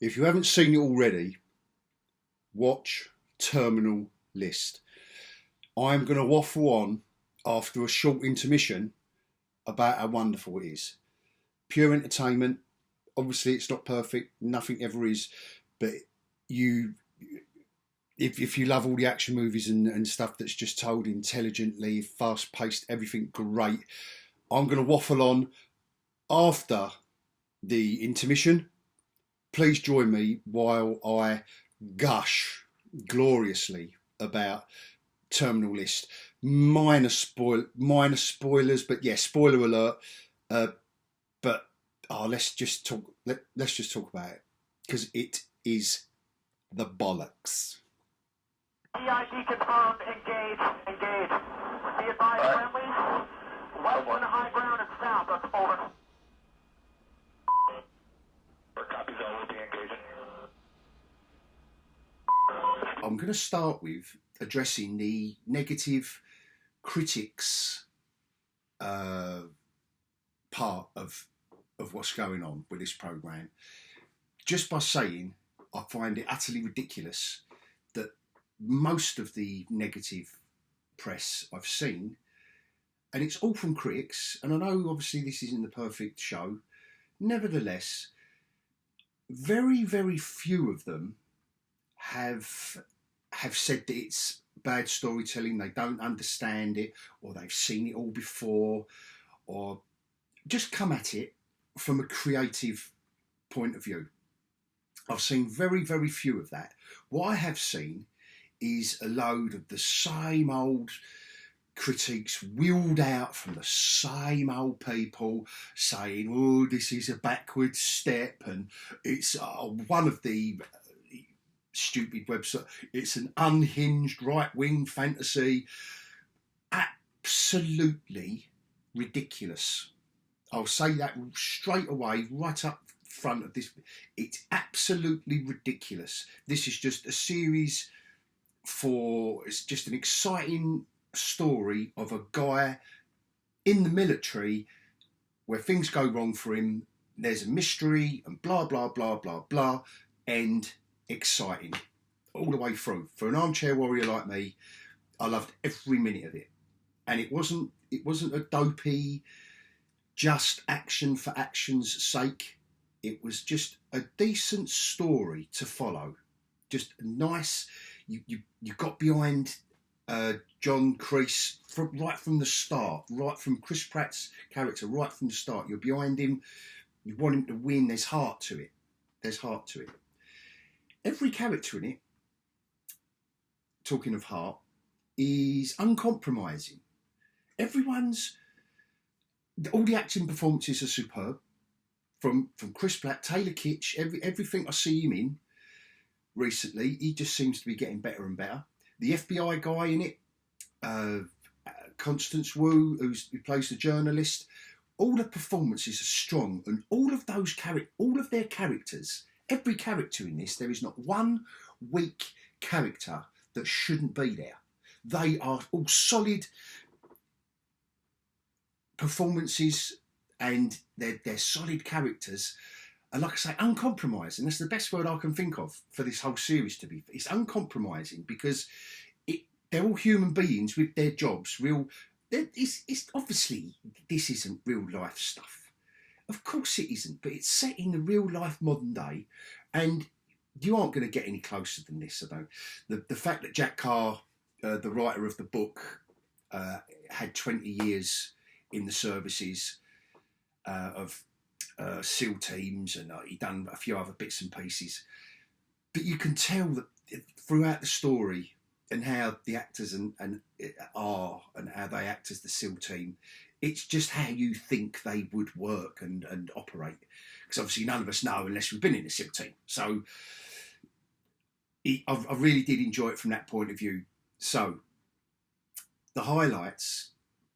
If you haven't seen it already, watch Terminal List. I'm going to waffle on after a short intermission about how wonderful it is. Pure entertainment. Obviously, it's not perfect. Nothing ever is. But you, if you love all the action movies and stuff that's just told intelligently, fast paced, everything great. I'm going to waffle on after the intermission. Please join me while I gush gloriously about Terminal List. Minor spoilers, but yeah, spoiler alert. But let's just talk. Let's just talk about it because it is the bollocks. EID confirmed. Engage. Be advised, friendlies. West on the high ground and south. That's over. Copies all will be engaging. I'm going to start with addressing the negative critics part of what's going on with this programme. Just by saying, I find it utterly ridiculous that most of the negative press I've seen, and it's all from critics, and I know obviously this isn't the perfect show, nevertheless, very, very few of them have said that it's bad storytelling, they don't understand it, or they've seen it all before, or just come at it from a creative point of view. I've seen very, very few of that. What I have seen is a load of the same old critiques wheeled out from the same old people saying, oh, this is a backward step, and it's one of the stupid website, it's an unhinged right-wing fantasy. Absolutely ridiculous. I'll say that straight away, right up front of this. It's absolutely ridiculous. This is just a series it's just an exciting story of a guy in the military where things go wrong for him. There's a mystery and blah, blah, blah, blah, blah, and exciting all the way through. For an armchair warrior like me, I loved every minute of it. And it wasn't a dopey, just action for action's sake. It was just a decent story to follow. Just nice. You got behind John Kreese right from the start, right from Chris Pratt's character, right from the start. You're behind him. You want him to win. There's heart to it. Every character in it, talking of heart, is uncompromising. All the acting performances are superb. From Chris Pratt, Taylor Kitsch, everything I see him in recently, he just seems to be getting better and better. The FBI guy in it, Constance Wu, who plays the journalist, all the performances are strong, and all of their characters, every character in this, there is not one weak character that shouldn't be there. They are all solid performances, and they're solid characters. And like I say, uncompromising. That's the best word I can think of for this whole series to be. It's uncompromising because they're all human beings with their jobs. It's obviously, this isn't real life stuff. Of course it isn't, but it's set in the real life modern day, and you aren't going to get any closer than this. I don't. The fact that Jack Carr, the writer of the book, had 20 years in the services of SEAL teams, and he'd done a few other bits and pieces. But you can tell that throughout the story and how the actors and how they act as the SEAL team, it's just how you think they would work and operate. Because obviously none of us know unless we've been in a SEAL team. So I really did enjoy it from that point of view. So the highlights,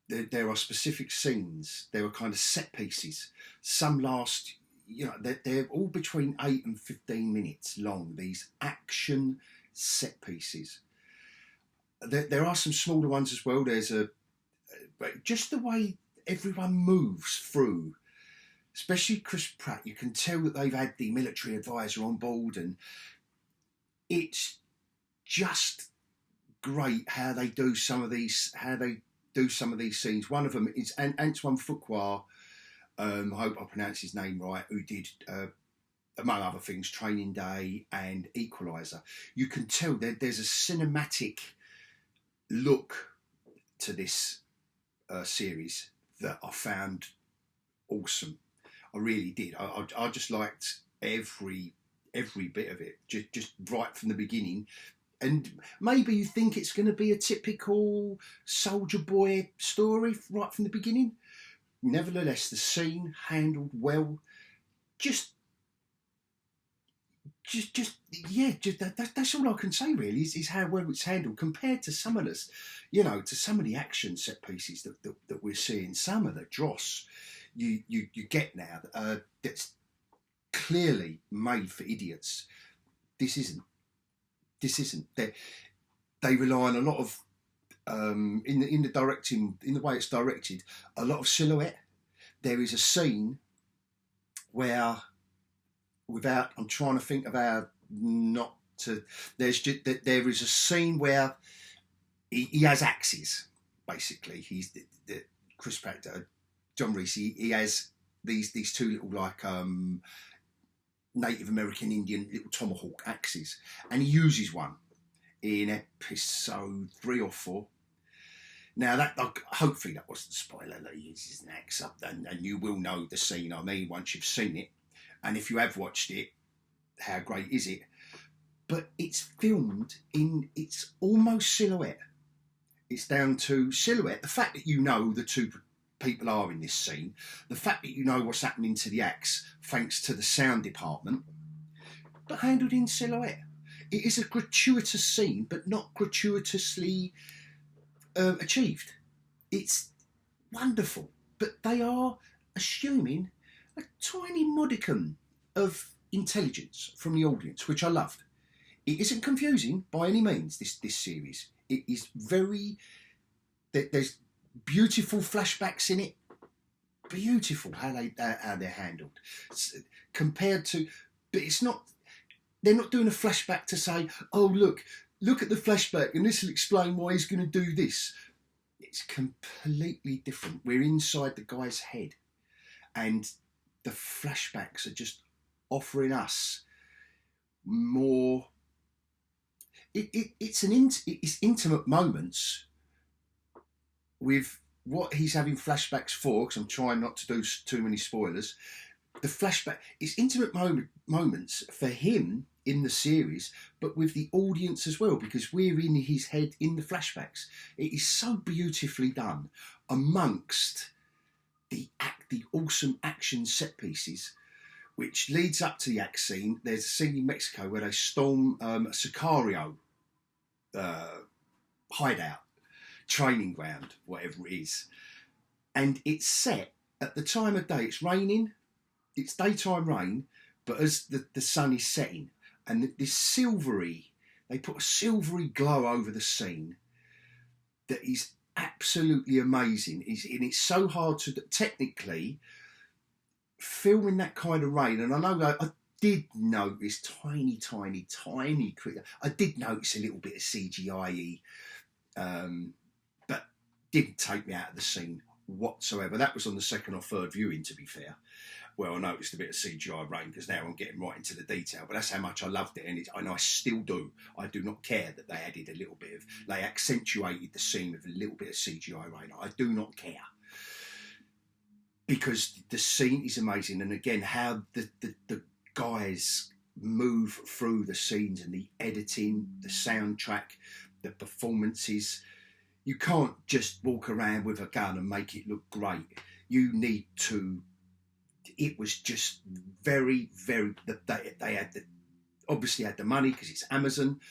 there are specific scenes, there are kind of set pieces. Some last, they're all between 8 and 15 minutes long, these action set pieces. There are some smaller ones as well. There's just the way everyone moves through especially Chris Pratt, you can tell that they've had the military advisor on board, and it's just great how they do some of these scenes. One of them is Antoine Fuqua. I hope I pronounce his name right. Who did, among other things, Training Day and Equalizer. You can tell that there's a cinematic look to this series that I found awesome. I really did. I just liked every bit of it, just right from the beginning. And maybe you think it's going to be a typical soldier boy story right from the beginning. Nevertheless, the scene handled well. That's all I can say really is how well it's handled compared to some of this, to some of the action set pieces that we're seeing. Some of the dross you get now that's clearly made for idiots. This isn't. They rely on a lot of in the directing, in the way it's directed, a lot of silhouette. There is a scene where, I'm trying to think of how not to. There is a scene where he has axes. Basically, he's the Chris Pratt, John Reese. He has these two little like Native American Indian little tomahawk axes, and he uses one in episode 3 or 4. Now that hopefully that wasn't a spoiler that he uses an axe up, and you will know the scene I mean once you've seen it, and if you have watched it, how great is it? But it's filmed it's almost silhouette. It's down to silhouette. The fact that you know the two people are in this scene, the fact that you know what's happening to the axe thanks to the sound department, but handled in silhouette. It is a gratuitous scene, but not gratuitously achieved. It's wonderful, but they are assuming a tiny modicum of intelligence from the audience, which I loved. It isn't confusing by any means, this series. It is very... There's beautiful flashbacks in it. Beautiful how they're handled. Compared to... But it's not... They're not doing a flashback to say, oh, look at the flashback and this will explain why he's going to do this. It's completely different. We're inside the guy's head. And the flashbacks are just offering us more... It's intimate moments with what he's having flashbacks for, because I'm trying not to do too many spoilers. The flashback, it's intimate moments for him in the series, but with the audience as well, because we're in his head in the flashbacks. It is so beautifully done amongst the awesome action set pieces, which leads up to the axe scene. There's a scene in Mexico where they storm a Sicario hideout, training ground, whatever it is. And it's set at the time of day. It's raining. It's daytime rain, but as the sun is setting, and this silvery, they put a silvery glow over the scene that is absolutely amazing. And it's so hard to technically film in that kind of rain. And I know I did notice tiny. I did notice a little bit of CGI, but didn't take me out of the scene whatsoever. That was on the second or third viewing, to be fair. Well, I noticed a bit of CGI rain because now I'm getting right into the detail, but that's how much I loved it, and I still do. I do not care that they added a little bit of, they accentuated the scene with a little bit of CGI rain. I do not care, because the scene is amazing, and again, how the guys move through the scenes and the editing, the soundtrack, the performances. You can't just walk around with a gun and make it look great. You need to. It was just very, very. They had obviously had the money because it's Amazon,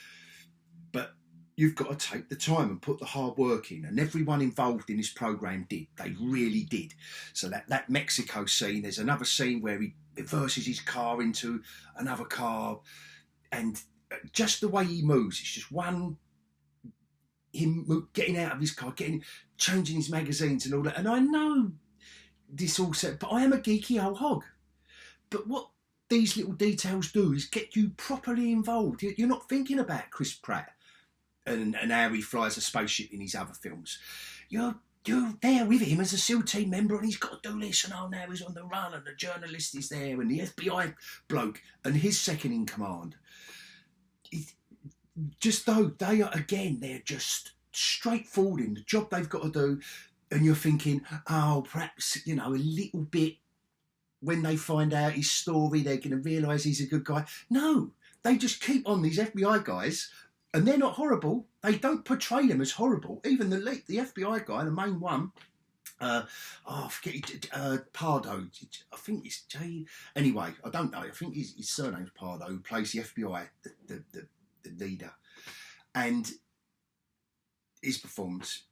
but you've got to take the time and put the hard work in, and everyone involved in this program did. They really did. So that Mexico scene. There's another scene where he reverses his car into another car, and just the way he moves, it's just him getting out of his car, changing his magazines and all that. And I know this all said, but I am a geeky old hog. But what these little details do is get you properly involved. You're not thinking about Chris Pratt and how he flies a spaceship in his other films. You're there with him as a SEAL team member, and he's got to do this, and oh, now he's on the run, and the journalist is there, and the FBI bloke, and his second in command. Just though they are, again, they're just straightforward in the job they've got to do, and you're thinking, oh, perhaps, a little bit when they find out his story, they're going to realise he's a good guy. No, they just keep on these FBI guys, and they're not horrible. They don't portray them as horrible. Even the FBI guy, the main one, I forget, Pardo, I think it's Jay. Anyway, I don't know. I think his surname's Pardo, who plays the FBI, the leader. And his performance,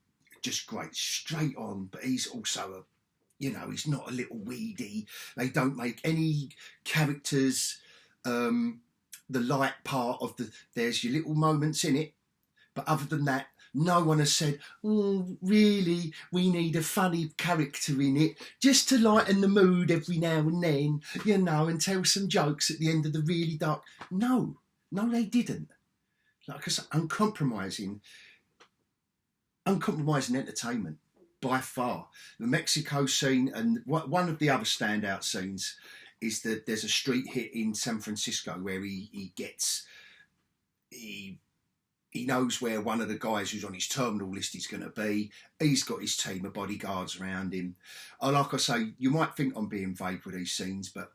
just great, straight on, but he's also he's not a little weedy. They don't make any characters the light part of there's your little moments in it, but other than that, no one has said, oh, really, we need a funny character in it just to lighten the mood every now and then, and tell some jokes at the end of the really dark. No, they didn't. Like I said, uncompromising entertainment by far. The Mexico scene, and one of the other standout scenes is that there's a street hit in San Francisco where he knows where one of the guys who's on his terminal list is going to be. He's got his team of bodyguards around him. Like I say, you might think I'm being vague with these scenes, but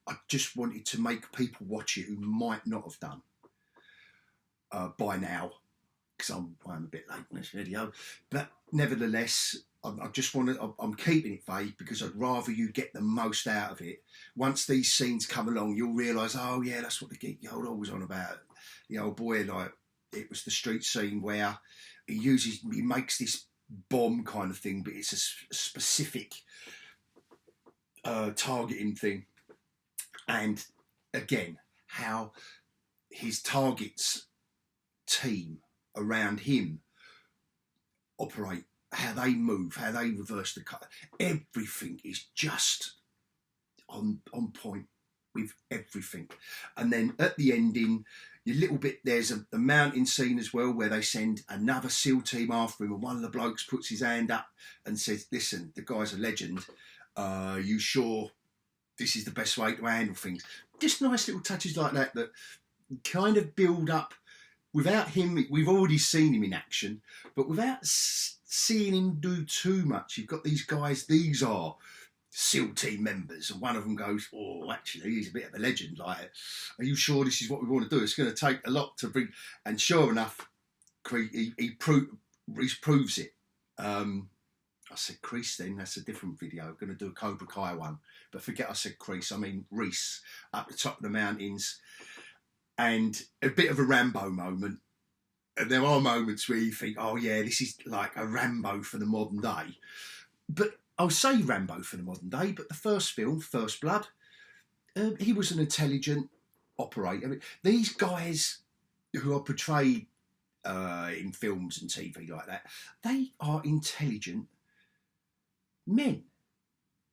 I just wanted to make people watch it who might not have done by now, because I'm a bit late in this video. But nevertheless, I'm keeping it vague because I'd rather you get the most out of it. Once these scenes come along, you'll realise, oh yeah, that's what the geekyOlhog was on about. The old boy, like, it was the street scene where he makes this bomb kind of thing, but it's a specific targeting thing. And again, how his target's team around him operate, how they move, how they reverse the cut. Everything is just on point with everything. And then at the ending, there's a mountain scene as well where they send another SEAL team after him, and one of the blokes puts his hand up and says, listen, the guy's a legend. You sure this is the best way to handle things? Just nice little touches like that kind of build up. Without him, we've already seen him in action, but without seeing him do too much, you've got these guys, these are SEAL team members, and one of them goes, oh, actually, he's a bit of a legend. Like, are you sure this is what we want to do? It's going to take a lot to bring. And sure enough, he proves it. I said Crease then, that's a different video. I'm going to do a Cobra Kai one. But forget I said Crease, I mean Reese, up the top of the mountains. And a bit of a Rambo moment. And there are moments where you think, oh yeah, this is like a Rambo for the modern day. But I'll say Rambo for the modern day, but the first film, First Blood, he was an intelligent operator. I mean, these guys who are portrayed in films and TV like that, they are intelligent men.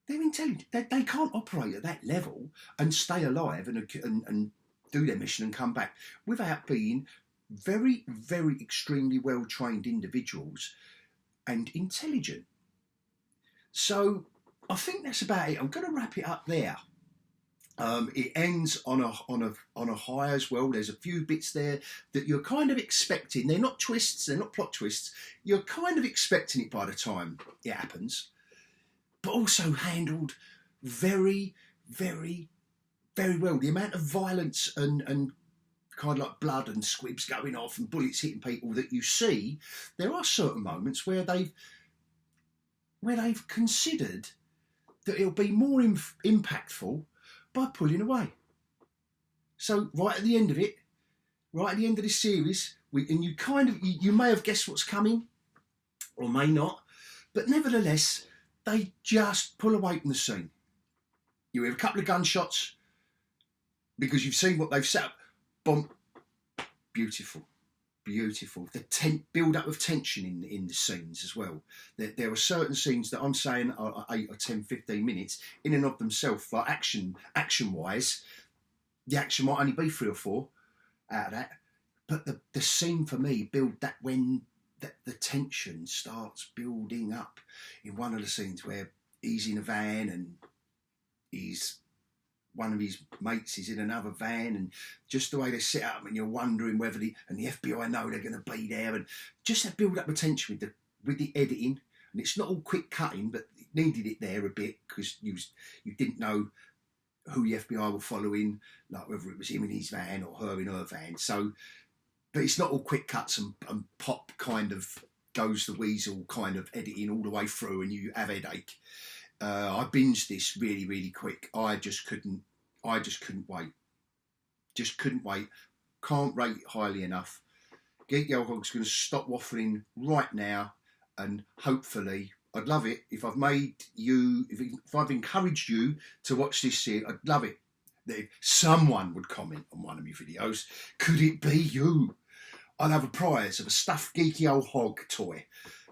They're intelligent. They can't operate at that level and stay alive and do their mission and come back without being very, very extremely well-trained individuals and intelligent. So I think that's about it. I'm going to wrap it up there. It ends on a high as well. There's a few bits there that you're kind of expecting. They're not twists. They're not plot twists. You're kind of expecting it by the time it happens, but also handled very, very, very well. The amount of violence and kind of like blood and squibs going off and bullets hitting people that you see, there are certain moments where they've considered that it'll be more impactful by pulling away. So right at the end of it, right at the end of this series, you may have guessed what's coming, or may not, but nevertheless, they just pull away from the scene. You hear a couple of gunshots because you've seen what they've set up. Boom. Beautiful. beautiful. The build up of tension in the scenes as well. There are certain scenes that I'm saying are 8 or 10, 15 minutes in and of themselves, like action wise. The action might only be 3 or 4 out of that, but the scene for me build that when the tension starts building up in one of the scenes where he's in a van and one of his mates is in another van, and just the way they set up, and you're wondering whether the FBI know they're going to be there, and just that build up of tension with the editing. And it's not all quick cutting, but it needed it there a bit because you didn't know who the FBI were following, like whether it was him in his van or her in her van. So, but it's not all quick cuts and pop kind of goes the weasel kind of editing all the way through, and you have a headache. I binged this really, really quick. I just couldn't wait. Just couldn't wait. Can't rate it highly enough. geekyOlhog's going to stop waffling right now, and hopefully, I'd love it if I've made you, if I've encouraged you to watch this series. I'd love it that if someone would comment on one of my videos. Could it be you? I'd have a prize of a stuffed geekyOlhog toy.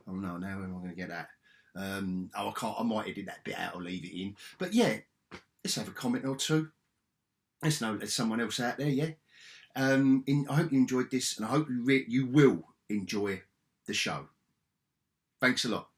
Oh no, now where am I going to get that? I can't. I might edit that bit out or leave it in. But yeah, let's have a comment or two. Let's know there's someone else out there. Yeah. I hope you enjoyed this, and I hope you will enjoy the show. Thanks a lot.